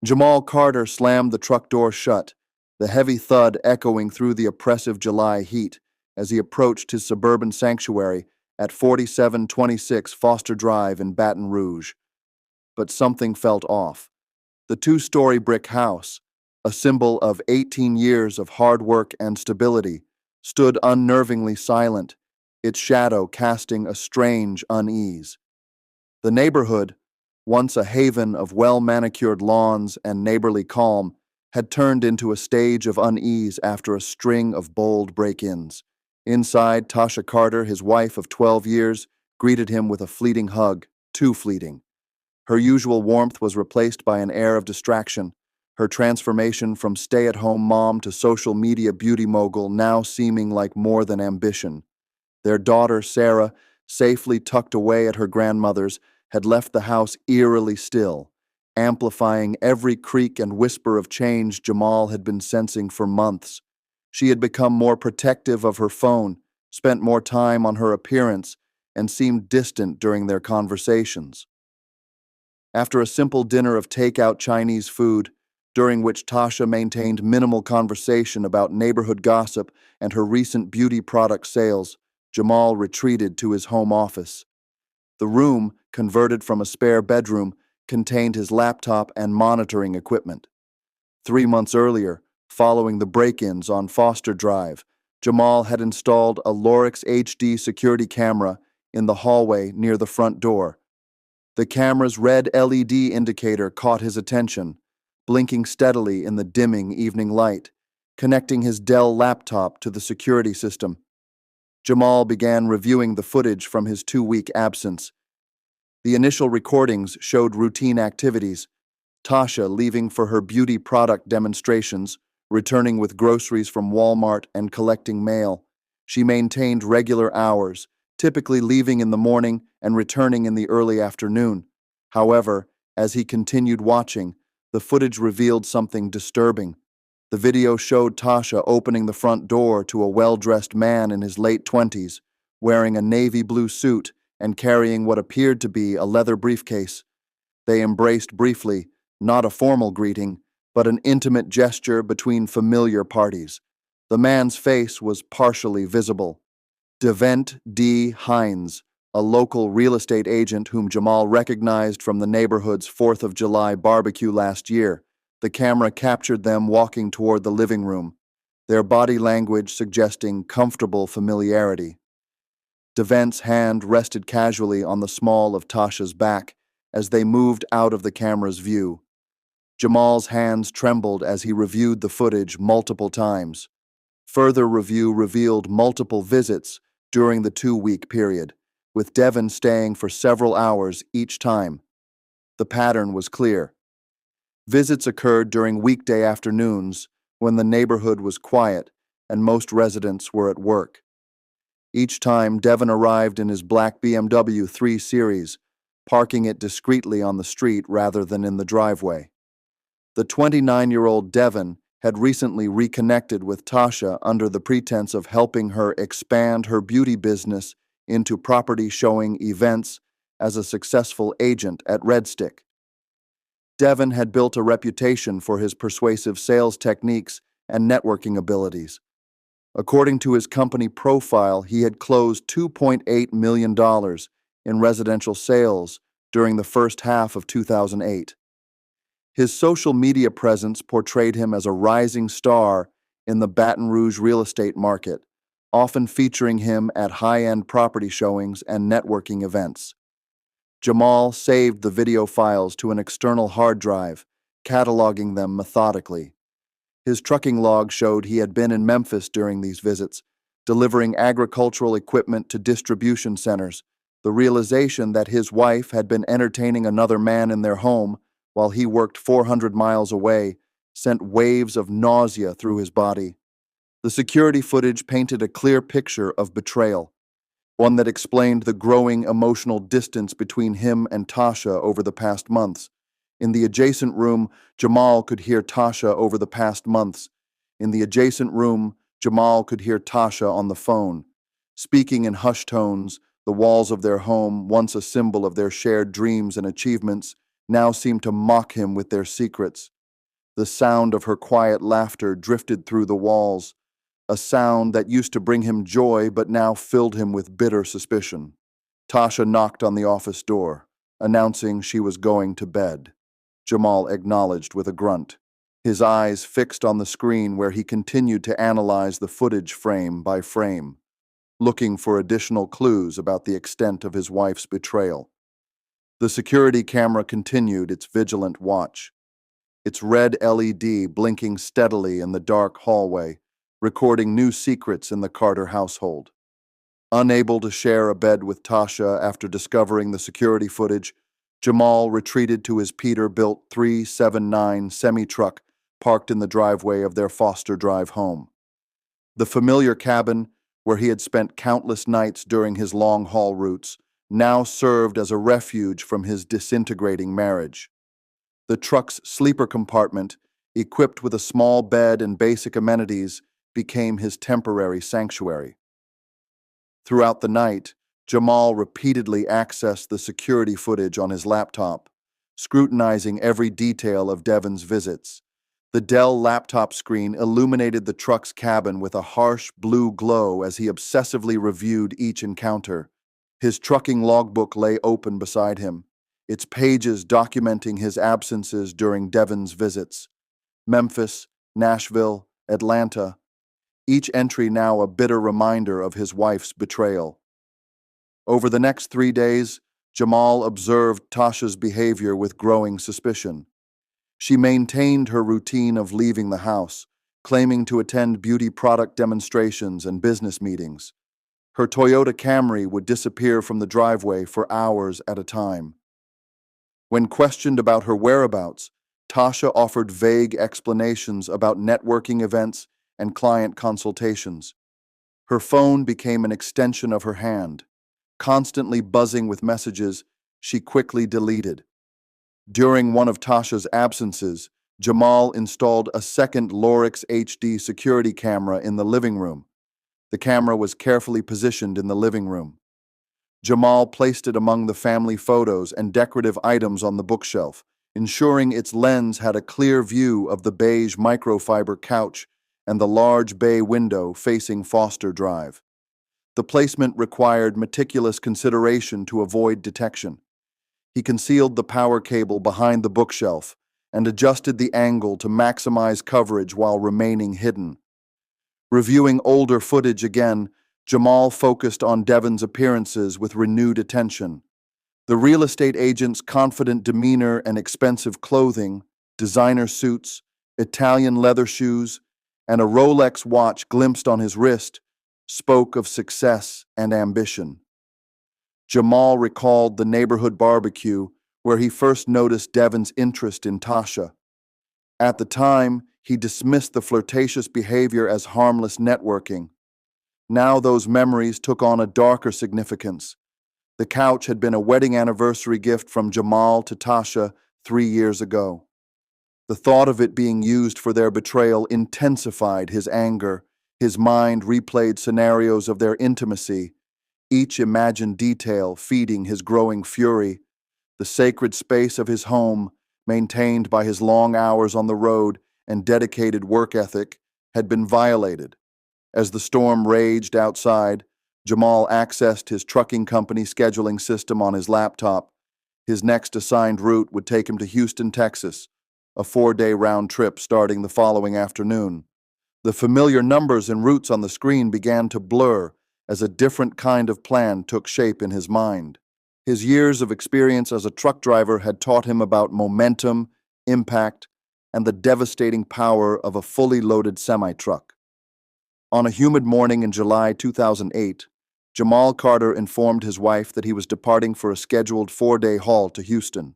Jamal Carter slammed the truck door shut, the heavy thud echoing through the oppressive July heat as he approached his suburban sanctuary at 4726 Foster Drive in Baton Rouge. But something felt off. The two-story brick house, a symbol of 18 years of hard work and stability, stood unnervingly silent, its shadow casting a strange unease. The neighborhood, once a haven of well-manicured lawns and neighborly calm, had turned into a stage of unease after a string of bold break-ins. Inside, Tasha Carter, his wife of 12 years, greeted him with a fleeting hug, too fleeting. Her usual warmth was replaced by an air of distraction, her transformation from stay-at-home mom to social media beauty mogul now seeming like more than ambition. Their daughter, Sarah, safely tucked away at her grandmother's, had left the house eerily still, amplifying every creak and whisper of change Jamal had been sensing for months. She had become more protective of her phone, spent more time on her appearance, and seemed distant during their conversations. After a simple dinner of takeout Chinese food, during which Tasha maintained minimal conversation about neighborhood gossip and her recent beauty product sales, Jamal retreated to his home office. The room, converted from a spare bedroom, contained his laptop and monitoring equipment. 3 months earlier, following the break-ins on Foster Drive, Jamal had installed a Lorix HD security camera in the hallway near the front door. The camera's red LED indicator caught his attention, blinking steadily in the dimming evening light, connecting his Dell laptop to the security system. Jamal began reviewing the footage from his 2-week absence. The initial recordings showed routine activities: Tasha leaving for her beauty product demonstrations, returning with groceries from Walmart, and collecting mail. She maintained regular hours, typically leaving in the morning and returning in the early afternoon. However, as he continued watching, the footage revealed something disturbing. The video showed Tasha opening the front door to a well-dressed man in his late 20s, wearing a navy blue suit and carrying what appeared to be a leather briefcase. They embraced briefly, not a formal greeting, but an intimate gesture between familiar parties. The man's face was partially visible. Devent D. Hines, a local real estate agent whom Jamal recognized from the neighborhood's 4th of July barbecue last year. The camera captured them walking toward the living room, their body language suggesting comfortable familiarity. Devent's hand rested casually on the small of Tasha's back as they moved out of the camera's view. Jamal's hands trembled as he reviewed the footage multiple times. Further review revealed multiple visits during the 2-week period, with Devon staying for several hours each time. The pattern was clear. Visits occurred during weekday afternoons when the neighborhood was quiet and most residents were at work. Each time, Devon arrived in his black BMW 3 Series, parking it discreetly on the street rather than in the driveway. The 29-year-old Devon had recently reconnected with Tasha under the pretense of helping her expand her beauty business into property showing events as a successful agent at Red Stick. Devon had built a reputation for his persuasive sales techniques and networking abilities. According to his company profile, he had closed $2.8 million in residential sales during the first half of 2008. His social media presence portrayed him as a rising star in the Baton Rouge real estate market, often featuring him at high-end property showings and networking events. Jamal saved the video files to an external hard drive, cataloging them methodically. His trucking log showed he had been in Memphis during these visits, delivering agricultural equipment to distribution centers. The realization that his wife had been entertaining another man in their home while he worked 400 miles away sent waves of nausea through his body. The security footage painted a clear picture of betrayal, one that explained the growing emotional distance between him and Tasha over the past months. In the adjacent room, Jamal could hear Tasha over the past months. In the adjacent room, Jamal could hear Tasha on the phone, speaking in hushed tones. The walls of their home, once a symbol of their shared dreams and achievements, now seemed to mock him with their secrets. The sound of her quiet laughter drifted through the walls, a sound that used to bring him joy but now filled him with bitter suspicion. Tasha knocked on the office door, announcing she was going to bed. Jamal acknowledged with a grunt, his eyes fixed on the screen where he continued to analyze the footage frame by frame, looking for additional clues about the extent of his wife's betrayal. The security camera continued its vigilant watch, its red LED blinking steadily in the dark hallway, recording new secrets in the Carter household. Unable to share a bed with Tasha after discovering the security footage, Jamal retreated to his Peterbilt 379 semi-truck parked in the driveway of their Foster Drive home. The familiar cabin, where he had spent countless nights during his long-haul routes, now served as a refuge from his disintegrating marriage. The truck's sleeper compartment, equipped with a small bed and basic amenities, became his temporary sanctuary. Throughout the night, Jamal repeatedly accessed the security footage on his laptop, scrutinizing every detail of Devon's visits. The Dell laptop screen illuminated the truck's cabin with a harsh blue glow as he obsessively reviewed each encounter. His trucking logbook lay open beside him, its pages documenting his absences during Devon's visits. Memphis, Nashville, Atlanta, each entry now a bitter reminder of his wife's betrayal. Over the next 3 days, Jamal observed Tasha's behavior with growing suspicion. She maintained her routine of leaving the house, claiming to attend beauty product demonstrations and business meetings. Her Toyota Camry would disappear from the driveway for hours at a time. When questioned about her whereabouts, Tasha offered vague explanations about networking events and client consultations. Her phone became an extension of her hand, constantly buzzing with messages she quickly deleted. During one of Tasha's absences, Jamal installed a second Lorix HD security camera in the living room. The camera was carefully positioned in the living room. Jamal placed it among the family photos and decorative items on the bookshelf, ensuring its lens had a clear view of the beige microfiber couch and the large bay window facing Foster Drive. The placement required meticulous consideration to avoid detection. He concealed the power cable behind the bookshelf and adjusted the angle to maximize coverage while remaining hidden. Reviewing older footage again, Jamal focused on Devon's appearances with renewed attention. The real estate agent's confident demeanor and expensive clothing, designer suits, Italian leather shoes, and a Rolex watch glimpsed on his wrist spoke of success and ambition. Jamal recalled the neighborhood barbecue where he first noticed Devon's interest in Tasha. At the time, he dismissed the flirtatious behavior as harmless networking. Now those memories took on a darker significance. The couch had been a wedding anniversary gift from Jamal to Tasha 3 years ago. The thought of it being used for their betrayal intensified his anger. His mind replayed scenarios of their intimacy, each imagined detail feeding his growing fury. The sacred space of his home, maintained by his long hours on the road and dedicated work ethic, had been violated. As the storm raged outside, Jamal accessed his trucking company scheduling system on his laptop. His next assigned route would take him to Houston, Texas, a 4-day round trip starting the following afternoon. The familiar numbers and routes on the screen began to blur as a different kind of plan took shape in his mind. His years of experience as a truck driver had taught him about momentum, impact, and the devastating power of a fully loaded semi-truck. On a humid morning in July 2008, Jamal Carter informed his wife that he was departing for a scheduled 4-day haul to Houston.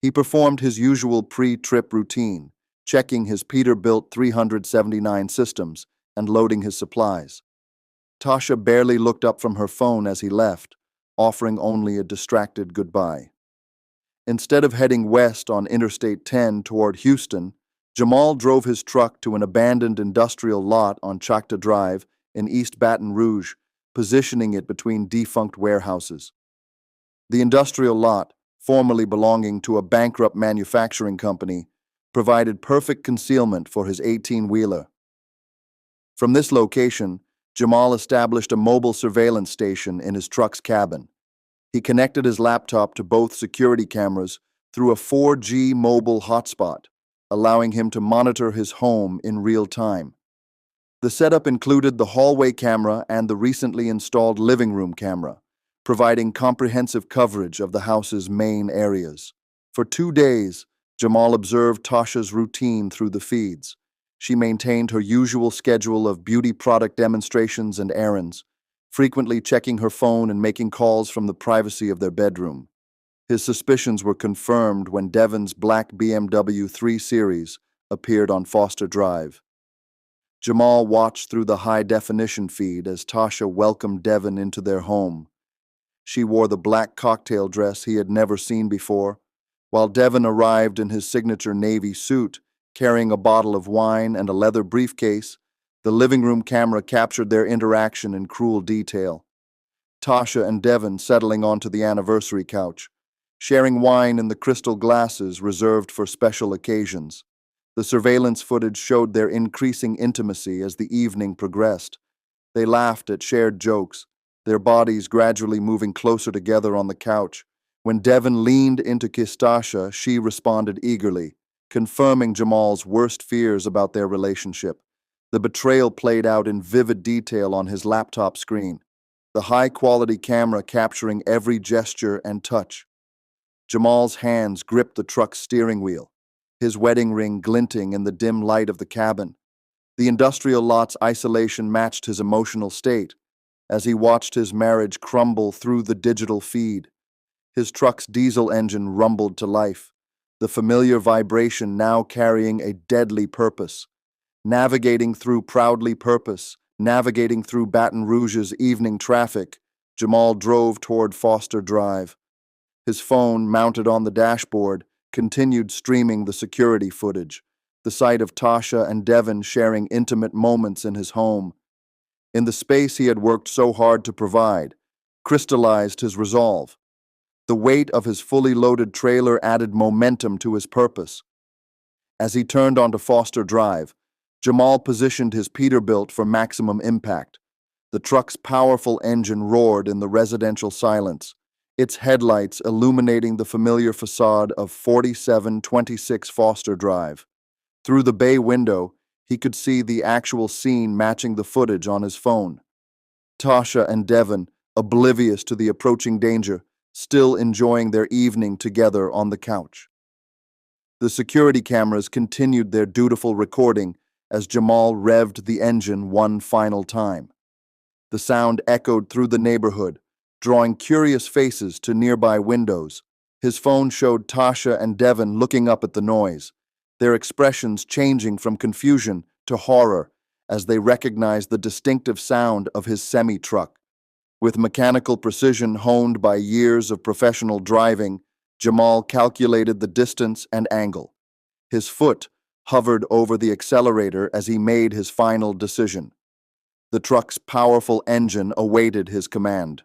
He performed his usual pre-trip routine, checking his Peterbilt 379 systems and loading his supplies. Tasha barely looked up from her phone as he left, offering only a distracted goodbye. Instead of heading west on Interstate 10 toward Houston, Jamal drove his truck to an abandoned industrial lot on Chacta Drive in East Baton Rouge, positioning it between defunct warehouses. The industrial lot, formerly belonging to a bankrupt manufacturing company, provided perfect concealment for his 18-wheeler. From this location, Jamal established a mobile surveillance station in his truck's cabin. He connected his laptop to both security cameras through a 4G mobile hotspot, allowing him to monitor his home in real time. The setup included the hallway camera and the recently installed living room camera, providing comprehensive coverage of the house's main areas. For 2 days, Jamal observed Tasha's routine through the feeds. She maintained her usual schedule of beauty product demonstrations and errands, frequently checking her phone and making calls from the privacy of their bedroom. His suspicions were confirmed when Devon's black BMW 3 Series appeared on Foster Drive. Jamal watched through the high-definition feed as Tasha welcomed Devon into their home. She wore the black cocktail dress he had never seen before, while Devon arrived in his signature navy suit, carrying a bottle of wine and a leather briefcase. The living room camera captured their interaction in cruel detail. Tasha and Devon settling onto the anniversary couch, sharing wine in the crystal glasses reserved for special occasions. The surveillance footage showed their increasing intimacy as the evening progressed. They laughed at shared jokes, their bodies gradually moving closer together on the couch. When Devon leaned in to kiss Tasha, she responded eagerly, confirming Jamal's worst fears about their relationship. The betrayal played out in vivid detail on his laptop screen, the high-quality camera capturing every gesture and touch. Jamal's hands gripped the truck's steering wheel, his wedding ring glinting in the dim light of the cabin. The industrial lot's isolation matched his emotional state as he watched his marriage crumble through the digital feed. His truck's diesel engine rumbled to life, the familiar vibration now carrying a deadly purpose. Navigating through Baton Rouge's evening traffic, Jamal drove toward Foster Drive. His phone, mounted on the dashboard, continued streaming the security footage, the sight of Tasha and Devon sharing intimate moments in his home. In the space he had worked so hard to provide, crystallized his resolve. The weight of his fully loaded trailer added momentum to his purpose. As he turned onto Foster Drive, Jamal positioned his Peterbilt for maximum impact. The truck's powerful engine roared in the residential silence, its headlights illuminating the familiar facade of 4726 Foster Drive. Through the bay window, he could see the actual scene matching the footage on his phone. Tasha and Devon, oblivious to the approaching danger, still enjoying their evening together on the couch. The security cameras continued their dutiful recording as Jamal revved the engine one final time. The sound echoed through the neighborhood, drawing curious faces to nearby windows. His phone showed Tasha and Devon looking up at the noise, their expressions changing from confusion to horror as they recognized the distinctive sound of his semi-truck. With mechanical precision honed by years of professional driving, Jamal calculated the distance and angle. His foot hovered over the accelerator as he made his final decision. The truck's powerful engine awaited his command,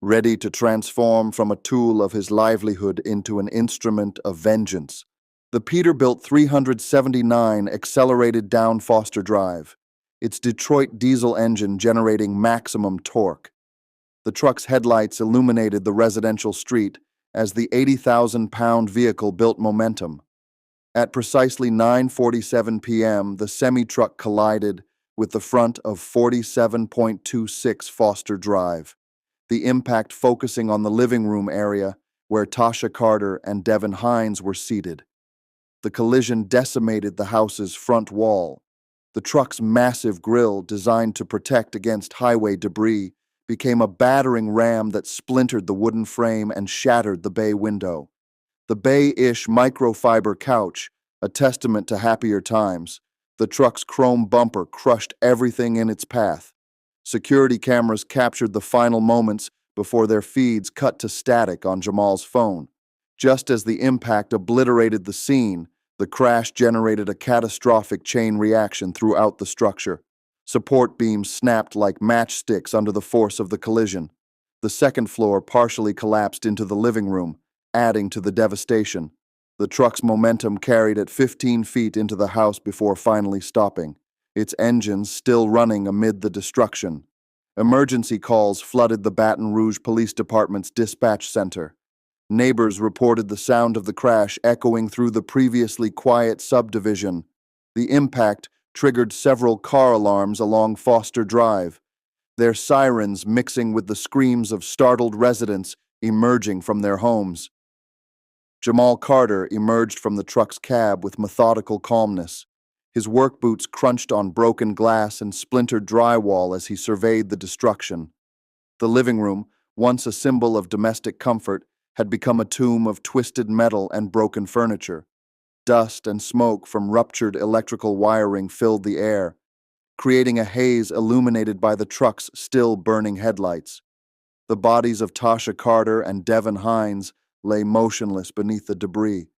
ready to transform from a tool of his livelihood into an instrument of vengeance. The Peterbilt 379 accelerated down Foster Drive, its Detroit diesel engine generating maximum torque. The truck's headlights illuminated the residential street as the 80,000-pound vehicle built momentum. At precisely 9:47 p.m., the semi-truck collided with the front of 47.26 Foster Drive, the impact focusing on the living room area where Tasha Carter and Devon Hines were seated. The collision decimated the house's front wall. The truck's massive grille, designed to protect against highway debris, became a battering ram that splintered the wooden frame and shattered the bay window. The bay-ish microfiber couch, a testament to happier times, the truck's chrome bumper crushed everything in its path. Security cameras captured the final moments before their feeds cut to static on Jamal's phone. Just as the impact obliterated the scene, the crash generated a catastrophic chain reaction throughout the structure. Support beams snapped like matchsticks under the force of the collision. The second floor partially collapsed into the living room, adding to the devastation. The truck's momentum carried it 15 feet into the house before finally stopping, its engines still running amid the destruction. Emergency calls flooded the Baton Rouge Police Department's dispatch center. Neighbors reported the sound of the crash echoing through the previously quiet subdivision. The impact triggered several car alarms along Foster Drive, their sirens mixing with the screams of startled residents emerging from their homes. Jamal Carter emerged from the truck's cab with methodical calmness. His work boots crunched on broken glass and splintered drywall as he surveyed the destruction. The living room, once a symbol of domestic comfort, had become a tomb of twisted metal and broken furniture. Dust and smoke from ruptured electrical wiring filled the air, creating a haze illuminated by the truck's still burning headlights. The bodies of Tasha Carter and Devin Hines lay motionless beneath the debris.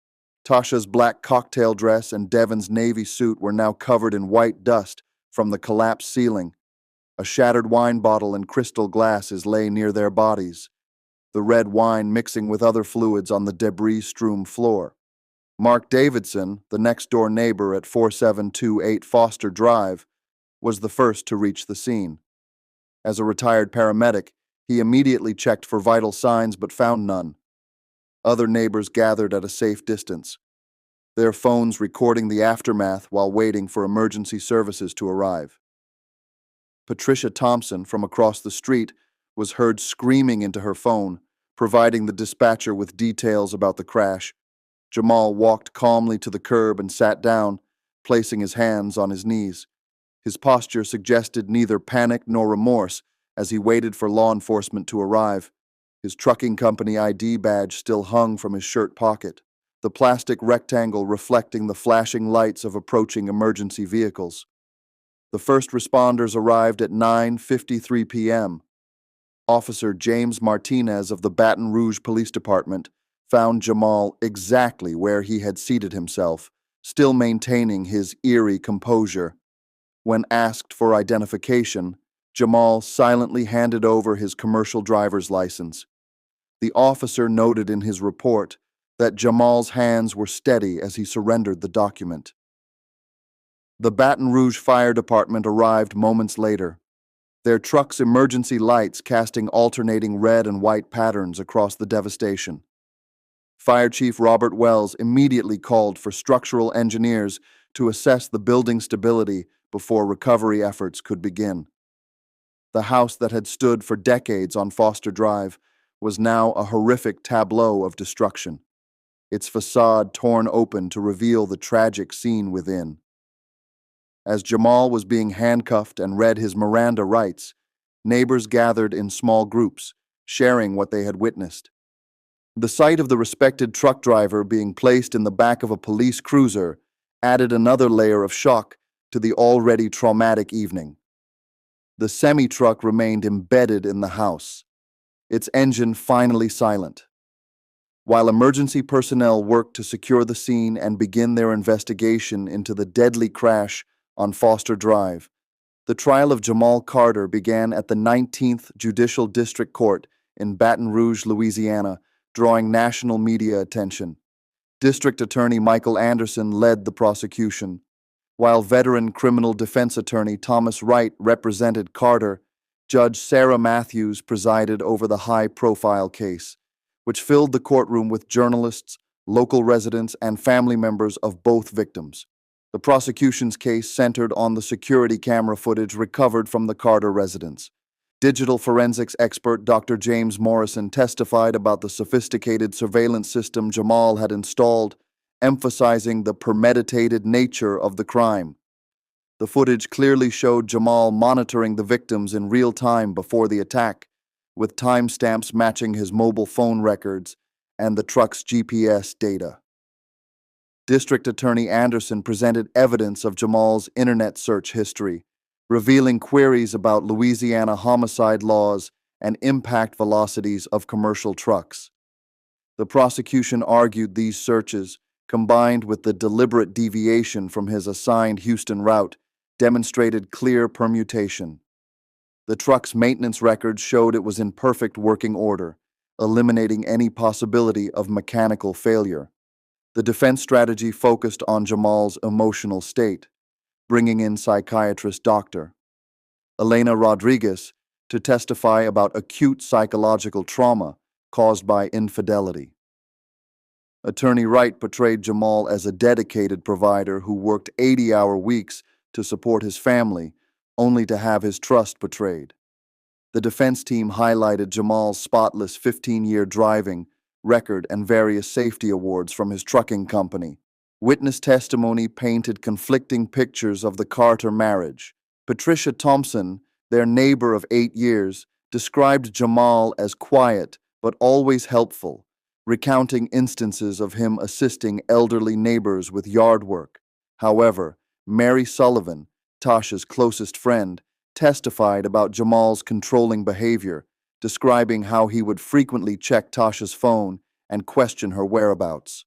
Tasha's black cocktail dress and Devin's navy suit were now covered in white dust from the collapsed ceiling. A shattered wine bottle and crystal glasses lay near their bodies, the red wine mixing with other fluids on the debris-strewn floor. Mark Davidson, the next-door neighbor at 4728 Foster Drive, was the first to reach the scene. As a retired paramedic, he immediately checked for vital signs but found none. Other neighbors gathered at a safe distance, their phones recording the aftermath while waiting for emergency services to arrive. Patricia Thompson, from across the street, was heard screaming into her phone, providing the dispatcher with details about the crash. Jamal walked calmly to the curb and sat down, placing his hands on his knees. His posture suggested neither panic nor remorse as he waited for law enforcement to arrive. His trucking company ID badge still hung from his shirt pocket, the plastic rectangle reflecting the flashing lights of approaching emergency vehicles. The first responders arrived at 9:53 p.m. Officer James Martinez of the Baton Rouge Police Department found Jamal exactly where he had seated himself, still maintaining his eerie composure. When asked for identification, Jamal silently handed over his commercial driver's license. The officer noted in his report that Jamal's hands were steady as he surrendered the document. The Baton Rouge Fire Department arrived moments later, their truck's emergency lights casting alternating red and white patterns across the devastation. Fire Chief Robert Wells immediately called for structural engineers to assess the building stability before recovery efforts could begin. The house that had stood for decades on Foster Drive was now a horrific tableau of destruction, its facade torn open to reveal the tragic scene within. As Jamal was being handcuffed and read his Miranda rights, neighbors gathered in small groups, sharing what they had witnessed. The sight of the respected truck driver being placed in the back of a police cruiser added another layer of shock to the already traumatic evening. The semi-truck remained embedded in the house, its engine finally silent. While emergency personnel worked to secure the scene and begin their investigation into the deadly crash on Foster Drive, the trial of Jamal Carter began at the 19th Judicial District Court in Baton Rouge, Louisiana, drawing national media attention. District Attorney Michael Anderson led the prosecution, while veteran criminal defense attorney Thomas Wright represented Carter. Judge Sarah Matthews presided over the high-profile case, which filled the courtroom with journalists, local residents, and family members of both victims. The prosecution's case centered on the security camera footage recovered from the Carter residence. Digital forensics expert Dr. James Morrison testified about the sophisticated surveillance system Jamal had installed, emphasizing the premeditated nature of the crime. The footage clearly showed Jamal monitoring the victims in real time before the attack, with timestamps matching his mobile phone records and the truck's GPS data. District Attorney Anderson presented evidence of Jamal's internet search history, revealing queries about Louisiana homicide laws and impact velocities of commercial trucks. The prosecution argued these searches, combined with the deliberate deviation from his assigned Houston route, demonstrated clear permutation. The truck's maintenance records showed it was in perfect working order, eliminating any possibility of mechanical failure. The defense strategy focused on Jamal's emotional state, bringing in psychiatrist Dr. Elena Rodriguez to testify about acute psychological trauma caused by infidelity. Attorney Wright portrayed Jamal as a dedicated provider who worked 80-hour weeks to support his family, only to have his trust betrayed. The defense team highlighted Jamal's spotless 15-year driving record and various safety awards from his trucking company. Witness testimony painted conflicting pictures of the Carter marriage. Patricia Thompson, their neighbor of 8 years, described Jamal as quiet but always helpful, recounting instances of him assisting elderly neighbors with yard work. However, Mary Sullivan, Tasha's closest friend, testified about Jamal's controlling behavior, describing how he would frequently check Tasha's phone and question her whereabouts.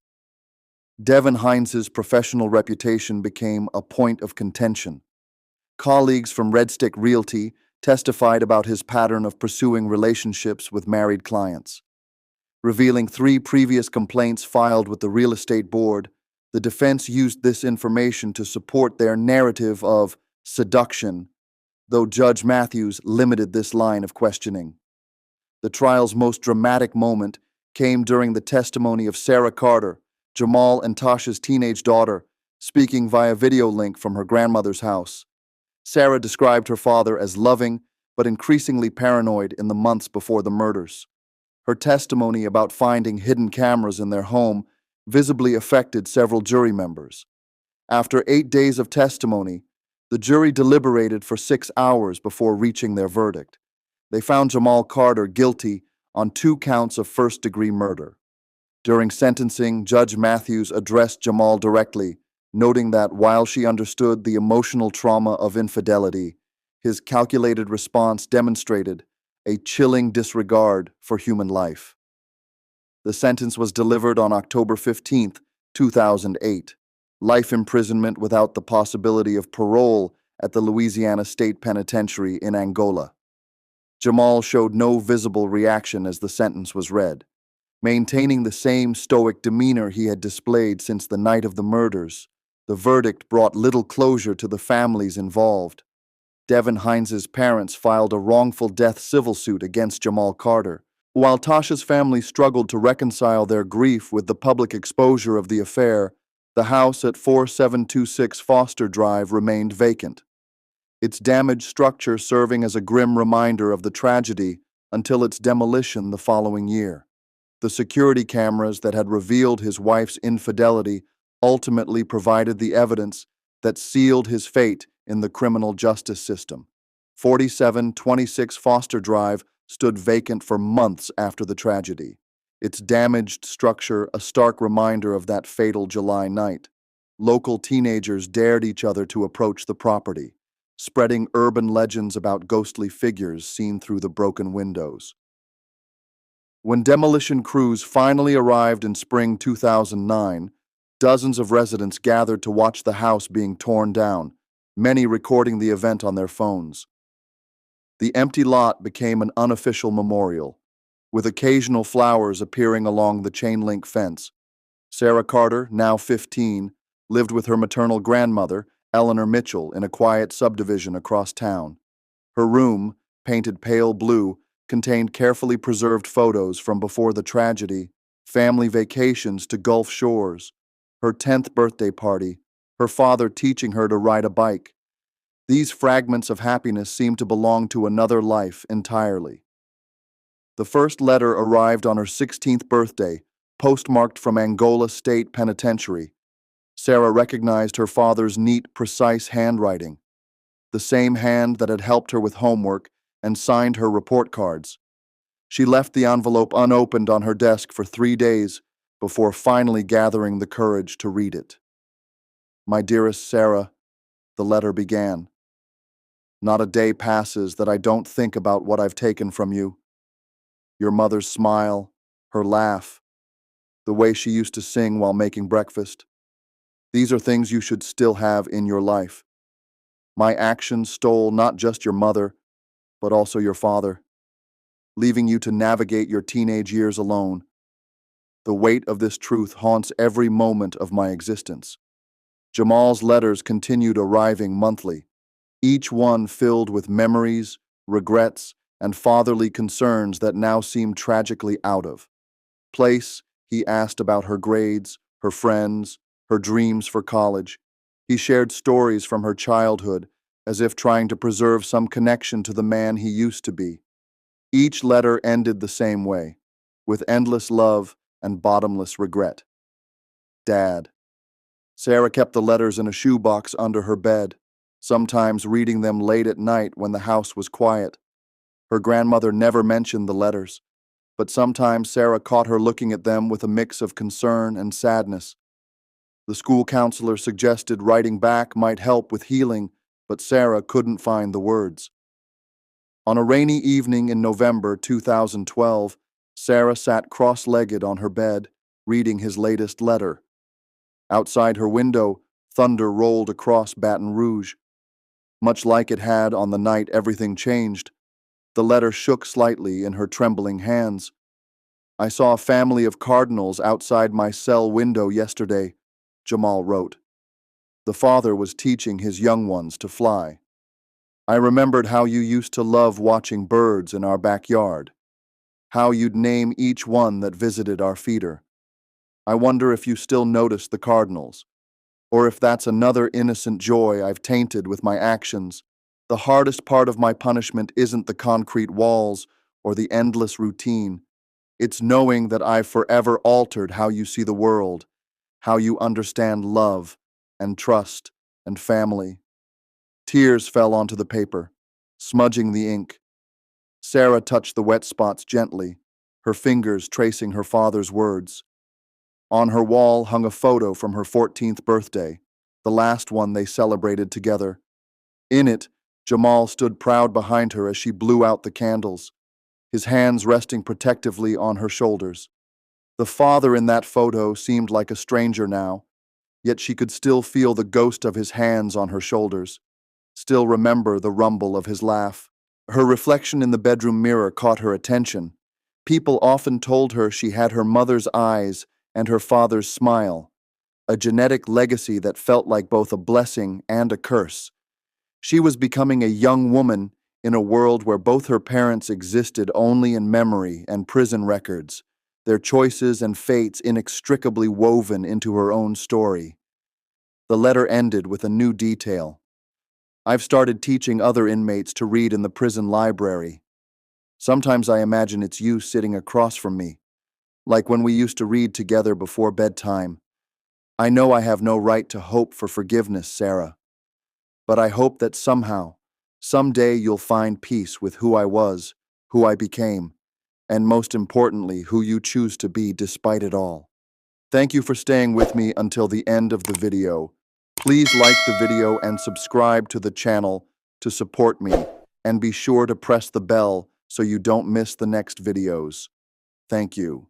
Devin Hines's professional reputation became a point of contention. Colleagues from Red Stick Realty testified about his pattern of pursuing relationships with married clients. Revealing 3 previous complaints filed with the real estate board, the defense used this information to support their narrative of seduction, though Judge Matthews limited this line of questioning. The trial's most dramatic moment came during the testimony of Sarah Carter, Jamal and Tasha's teenage daughter, speaking via video link from her grandmother's house. Sarah described her father as loving but increasingly paranoid in the months before the murders. Her testimony about finding hidden cameras in their home visibly affected several jury members. After 8 days of testimony, the jury deliberated for 6 hours before reaching their verdict. They found Jamal Carter guilty on 2 counts of first-degree murder. During sentencing, Judge Matthews addressed Jamal directly, noting that while she understood the emotional trauma of infidelity, his calculated response demonstrated a chilling disregard for human life. The sentence was delivered on October 15, 2008. Life imprisonment without the possibility of parole at the Louisiana State Penitentiary in Angola. Jamal showed no visible reaction as the sentence was read, maintaining the same stoic demeanor he had displayed since the night of the murders. The verdict brought little closure to the families involved. Devin Hines's parents filed a wrongful death civil suit against Jamal Carter, while Tasha's family struggled to reconcile their grief with the public exposure of the affair. The house at 4726 Foster Drive remained vacant, its damaged structure serving as a grim reminder of the tragedy until its demolition the following year. The security cameras that had revealed his wife's infidelity ultimately provided the evidence that sealed his fate in the criminal justice system. 4726 Foster Drive stood vacant for months after the tragedy, its damaged structure a stark reminder of that fatal July night. Local teenagers dared each other to approach the property, spreading urban legends about ghostly figures seen through the broken windows. When demolition crews finally arrived in spring 2009, dozens of residents gathered to watch the house being torn down, many recording the event on their phones. The empty lot became an unofficial memorial, with occasional flowers appearing along the chain-link fence. Sarah Carter, now 15, lived with her maternal grandmother, Eleanor Mitchell, in a quiet subdivision across town. Her room, painted pale blue, contained carefully preserved photos from before the tragedy, family vacations to Gulf Shores, her 10th birthday party, her father teaching her to ride a bike. These fragments of happiness seemed to belong to another life entirely. The first letter arrived on her 16th birthday, postmarked from Angola State Penitentiary. Sarah recognized her father's neat, precise handwriting, the same hand that had helped her with homework and signed her report cards. She left the envelope unopened on her desk for 3 days before finally gathering the courage to read it. "My dearest Sarah," the letter began. "Not a day passes that I don't think about what I've taken from you. Your mother's smile, her laugh, the way she used to sing while making breakfast. These are things you should still have in your life. My actions stole not just your mother, but also your father. leaving you to navigate your teenage years alone. The weight of this truth haunts every moment of my existence. Jamal's letters continued arriving monthly, each one filled with memories, regrets, and fatherly concerns that now seemed tragically out of place. He asked about her grades, her friends, her dreams for college. He shared stories from her childhood, as if trying to preserve some connection to the man he used to be. Each letter ended the same way, with endless love and bottomless regret. Dad. Sarah kept the letters in a shoebox under her bed, sometimes reading them late at night when the house was quiet. Her grandmother never mentioned the letters, but sometimes Sarah caught her looking at them with a mix of concern and sadness. The school counselor suggested writing back might help with healing, but Sarah couldn't find the words. On a rainy evening in November 2012, Sarah sat cross-legged on her bed, reading his latest letter. Outside her window, thunder rolled across Baton Rouge. Much like it had on the night everything changed, the letter shook slightly in her trembling hands. I saw a family of cardinals outside my cell window yesterday, Jamal wrote. The father was teaching his young ones to fly. I remembered how you used to love watching birds in our backyard, how you'd name each one that visited our feeder. I wonder if you still notice the cardinals, or if that's another innocent joy I've tainted with my actions. The hardest part of my punishment isn't the concrete walls or the endless routine. It's knowing that I've forever altered how you see the world, how you understand love and trust and family. Tears fell onto the paper, smudging the ink. Sarah touched the wet spots gently, her fingers tracing her father's words. On her wall hung a photo from her 14th birthday, the last one they celebrated together. In it, Jamal stood proud behind her as she blew out the candles, his hands resting protectively on her shoulders. The father in that photo seemed like a stranger now, yet she could still feel the ghost of his hands on her shoulders, still remember the rumble of his laugh. Her reflection in the bedroom mirror caught her attention. People often told her she had her mother's eyes and her father's smile, a genetic legacy that felt like both a blessing and a curse. She was becoming a young woman in a world where both her parents existed only in memory and prison records, their choices and fates inextricably woven into her own story. The letter ended with a new detail. I've started teaching other inmates to read in the prison library. Sometimes I imagine it's you sitting across from me, like when we used to read together before bedtime. I know I have no right to hope for forgiveness, Sarah, but I hope that somehow, someday you'll find peace with who I was, who I became, and most importantly, who you choose to be despite it all. Thank you for staying with me until the end of the video. Please like the video and subscribe to the channel to support me, and be sure to press the bell so you don't miss the next videos. Thank you.